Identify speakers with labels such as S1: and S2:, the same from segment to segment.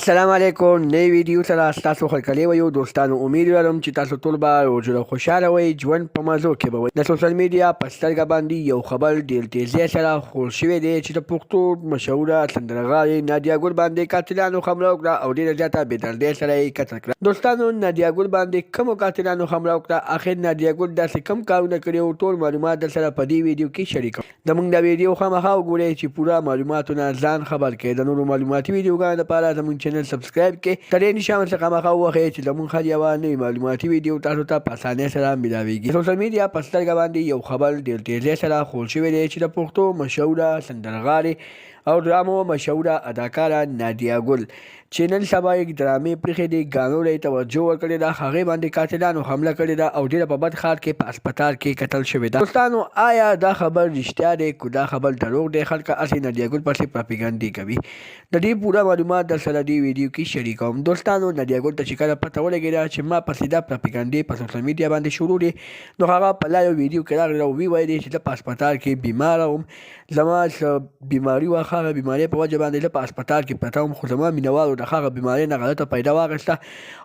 S1: السلام علیکم. نوی ویډیو سره ستاسو هرکلی ویو دوستانو. امید لرم چې تاسو ټول به روزه خوشحاله وئ، ژوند په مزو کې به وئ. د سوشل میډیا په سترګه باندې یو خبر ډېر تیزۍ سره خپور شوی دی چې د پښتو مشهوره سندرغاړې نادیه ګل باندې قاتلانو حمله وکړه او ډېره زیاته بېدردۍ سره یې قتل کړه. دوستانو نادیه ګل باندې کومو قاتلانو حمله وکړه، اخر نادیه ګل داسې کوم کارونه کړي وو، ټول معلومات درسره په دې ویډیو کې شریکوم. زموږ دا ویډیو خامخا وګورئ چې پوره معلوماتونه ځان خبر کړئ. د نورو معلوماتي ویډیوګانو لپاره زموږ چینل سبسکرایب کړئ. تر دې نشان څخه مخه ووهئ چې زموږ هر یوه نوې معلوماتي ویډیو تاسو ته په اسانۍ سره میلاویږي. د سوشل میډیا په سترګه باندې یو خبر ډېر تیزۍ سره خپور شوی دی چې د پښتو مشهوره سندرغاړې او ډرامو مشهوره اداکاره نادیه ګل چې نن سبا یې ډرامې پرېښې دي، ګانو ته یې توجه ورکړې ده، هغې باندې قاتلانو حمله کړې ده او ډېره په بد حال کې په هسپتال کې قتل شوې ده. دوستانو آیا دا خبر رښتیا دی که دا خبر دروغ دی؟ خلک هسې نادیه ګل پسې پراپیګنډې کوي. د دې پوره معلومات در سره دې ویډیو کې شریکوم. دوستانو نادیه ګل ته چې کله پته ولګېده چې ما پسې دا پراپیګنډې په سوشل میډیا باندې شروع دي، نو هغه په لایو ویډیو کې راغله او ویلې چې زه په هسپتال کې بیماره وم، زما څه بیماري وه، هغه بیمارۍ په وجه باندې زه په هسپتال کې پرته وم، خو زما مینهوالو د هغه بیمارۍ نه غلطه پیدا واخیسته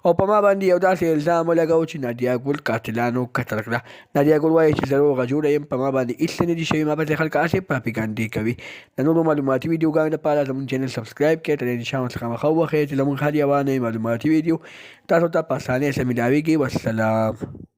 S1: او په ما باندې یو داسې الزام ولګوه چې نادیه ګل قاتلانو قتل کړه. نادیه ګل وایي چې زه روغه جوړه یم، په ما باندې هېڅ څه نه دي شوي، ما پسې خلک هسې پراپیګنډې کوي. د نورو معلوماتي ویډیوګانو لپاره زموږ چینل سبسکرایب کړئ. تر دې نشان څخه مخه ووهئ چې زموږ هر یوه نوې معلوماتي ویډیو تاسو ته په اسانۍ سره میلاویږي. والسلام.